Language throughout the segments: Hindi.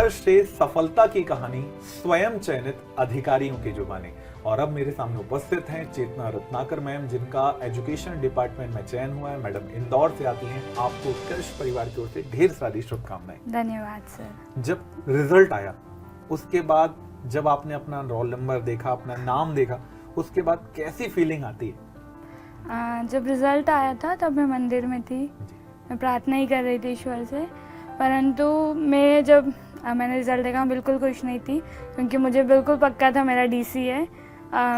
संघर्ष से सफलता की कहानी स्वयं चयनित अधिकारियों की जुबानी। और अब मेरे सामने उपस्थित हैं चेतना रत्नाकर मैम, जिनका एजुकेशन डिपार्टमेंट में चयन हुआ है। मैडम इंदौर से आती हैं। आपको उत्कर्ष परिवार की ओर से ढेर सारी शुभकामनाएं। धन्यवाद सर। जब रिजल्ट आया उसके बाद, जब आपने अपना रोल नंबर देखा, अपना नाम देखा, उसके बाद कैसी फीलिंग आती है? जब रिजल्ट आया था तब मैं मंदिर में थी, मैं प्रार्थना ही कर रही थी ईश्वर से। परंतु मैंने रिजल्ट देखा, बिल्कुल खुश नहीं थी, क्योंकि मुझे बिल्कुल पक्का था मेरा डीसी है।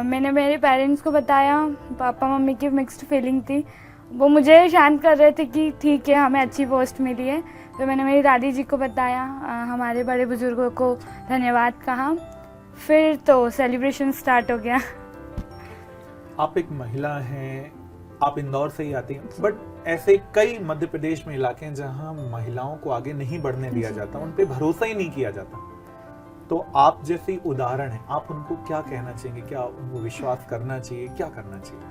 मैंने मेरे पेरेंट्स को बताया, पापा मम्मी की मिक्स्ड फीलिंग थी। वो मुझे शांत कर रहे थे कि ठीक है, हमें अच्छी पोस्ट मिली है। तो मैंने मेरी दादी जी को बताया, हमारे बड़े बुजुर्गों को धन्यवाद कहा, फिर तो सेलिब्रेशन स्टार्ट हो गया। आप एक महिला हैं, आप इंदौर से ही आती हैं, बट ऐसे कई मध्य प्रदेश में इलाके हैं जहां महिलाओं को आगे नहीं बढ़ने दिया जाता, उन पे भरोसा ही नहीं किया जाता। तो आप जैसी उदाहरण है, आप उनको क्या कहना चाहेंगे? क्या उनको विश्वास करना चाहिए, क्या करना चाहिए?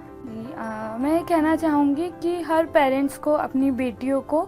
मैं कहना चाहूँगी कि हर पेरेंट्स को अपनी बेटियों को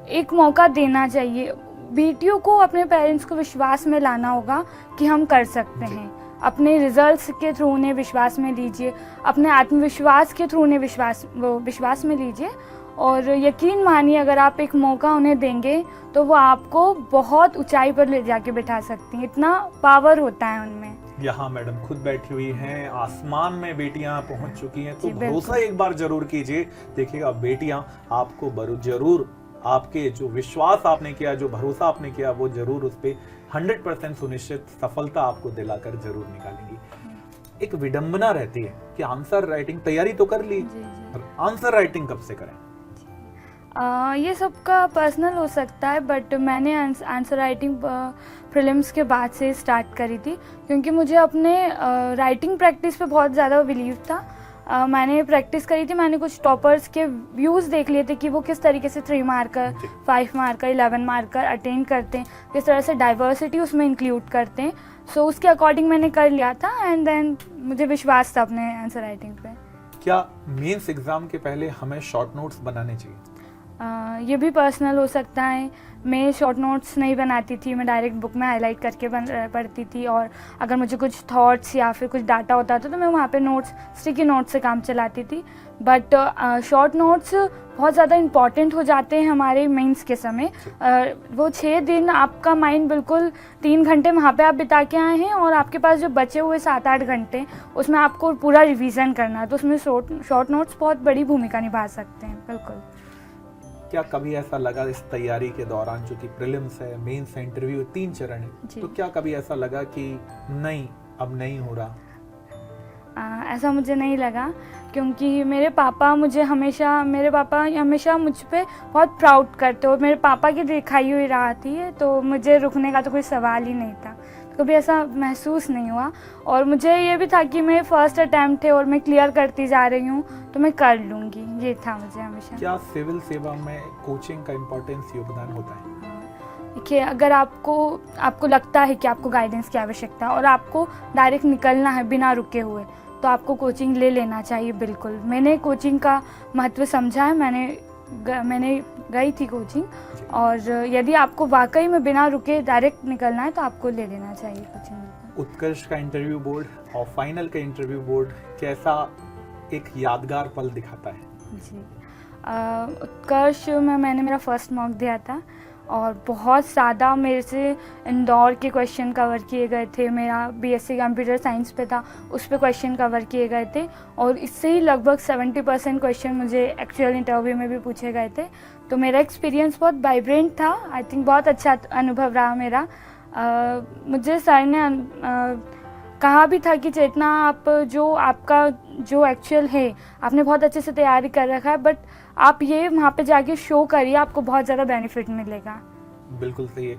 एक मौका देना चाहिए। बेटियों को अपने पेरेंट्स को विश्वास में लाना होगा कि हम कर सकते हैं। अपने रिजल्ट्स के थ्रू उन्हें विश्वास में लीजिए, अपने आत्मविश्वास के थ्रू उन्हें विश्वास में लीजिए, और यकीन मानिए अगर आप एक मौका उन्हें देंगे तो वो आपको बहुत ऊंचाई पर ले जाके बिठा सकती हैं। इतना पावर होता है उनमें। यहाँ मैडम खुद बैठी हुई हैं, आसमान में बेटियां पहुंच चुकी हैं, तो भरोसा एक बार जरूर कीजिए। देखिएगा बेटियां आपको जरूर, आपके जो विश्वास आपने किया, जो भरोसा आपने किया, वो जरूर उस पे 100% सुनिश्चित सफलता आपको दिलाकर जरूर निकालेंगी। एक विडंबना रहती है कि आंसर राइटिंग तैयारी तो कर ली, आंसर राइटिंग कब से करें? ये सबका पर्सनल हो सकता है, बट मैंने आंसर राइटिंग प्रीलिम्स के बाद से स्टार्ट करी थी, क्योंकि मुझे अपने राइटिंग प्रैक्टिस पे बहुत ज़्यादा बिलीव था। मैंने प्रैक्टिस करी थी, मैंने कुछ टॉपर्स के व्यूज़ देख लिए थे कि वो किस तरीके से 3 मार्कर, 5 मार्कर, 11 मार्कर अटेंड करते हैं, किस तरह से डाइवर्सिटी उसमें इंक्लूड करते हैं। सो उसके अकॉर्डिंग मैंने कर लिया था, एंड देन मुझे विश्वास था अपने आंसर राइटिंग पे। क्या मेंस एग्जाम के पहले हमें शॉर्ट नोट्स बनाने चाहिए? ये भी पर्सनल हो सकता है। मैं शॉर्ट नोट्स नहीं बनाती थी, मैं डायरेक्ट बुक में हाईलाइट करके पढ़ती थी, और अगर मुझे कुछ थॉट्स या फिर कुछ डाटा होता था तो मैं वहाँ पे नोट्स, स्टिकी नोट्स से काम चलाती थी। बट शॉर्ट नोट्स बहुत ज़्यादा इम्पॉर्टेंट हो जाते हैं हमारे मेंस के समय। वो 6 दिन आपका माइंड बिल्कुल 3 घंटे वहाँ पे आप बिता के आए हैं, और आपके पास जो बचे हुए 7-8 घंटे उसमें आपको पूरा रिवीजन करना है, तो उसमें शॉर्ट नोट्स बहुत बड़ी भूमिका निभा सकते हैं। बिल्कुल। क्या कभी ऐसा लगा इस तैयारी के दौरान, जो कि प्रीलिम्स है, मेंस है, इंटरव्यू 3 चरण है, तो क्या कभी ऐसा लगा कि नहीं, अब नहीं हो रहा? ऐसा मुझे नहीं लगा, क्योंकि मेरे पापा हमेशा मुझ पे बहुत प्राउड करते, और मेरे पापा की दिखाई हुई राह थी, तो मुझे रुकने का तो कोई सवाल ही नहीं था। कभी ऐसा महसूस नहीं हुआ, और मुझे ये भी था कि मैं फर्स्ट अटेम्प्ट है और मैं क्लियर करती जा रही हूँ, तो मैं कर लूँगी, ये था मुझे हमेशा। क्या सिविल सेवा में कोचिंग का इम्पोर्टेंस योगदान होता है? देखिए, अगर आपको लगता है कि आपको गाइडेंस की आवश्यकता है और आपको डायरेक्ट निकलना है बिना रुके हुए, तो आपको कोचिंग ले लेना चाहिए। बिल्कुल, मैंने कोचिंग का महत्व समझा है, मैंने गई थी कोचिंग, और यदि आपको वाकई में बिना रुके डायरेक्ट निकलना है तो आपको ले लेना चाहिए कोचिंग। उत्कर्ष का इंटरव्यू बोर्ड और फाइनल का इंटरव्यू बोर्ड कैसा एक यादगार पल दिखाता है? जी, उत्कर्ष में मैंने मेरा फर्स्ट मॉक दिया था, और बहुत ज़्यादा मेरे से इंदौर के क्वेश्चन कवर किए गए थे। मेरा बीएससी कंप्यूटर साइंस पे था, उस पे क्वेश्चन कवर किए गए थे, और इससे ही लगभग 70% क्वेश्चन मुझे एक्चुअल इंटरव्यू में भी पूछे गए थे। तो मेरा एक्सपीरियंस बहुत वाइब्रेंट था। आई थिंक बहुत अच्छा अनुभव रहा मेरा। मुझे सर ने कहा भी था कि चेतना, आप आपका जो एक्चुअल है, आपने बहुत अच्छे से तैयारी कर रखा है, बट आप ये वहाँ पे जाके शो करिए, आपको बहुत ज़्यादा बेनिफिट मिलेगा। बिल्कुल सही है।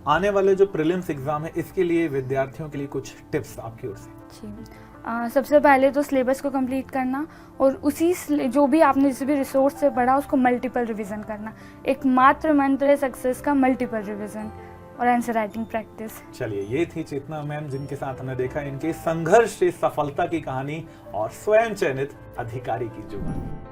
आने वाले जो प्रीलिम्स एग्जाम है, इसके लिए विद्यार्थियों के लिए कुछ टिप्स आपकी ओर से? जी, सबसे पहले तो सिलेबस को कंप्लीट करना, और उसी जो भी आपने जिस भी रिसोर्स से पढ़ा उसको मल्टीपल रिवीजन करना। एकमात्र मंत्र है सक्सेस का, मल्टीपल रिवीजन और आंसर राइटिंग प्रैक्टिस। चलिए, ये थी चेतना मैम, जिनके साथ हमने देखा इनके संघर्ष से सफलता की कहानी और स्वयं चयनित अधिकारी की जुबानी।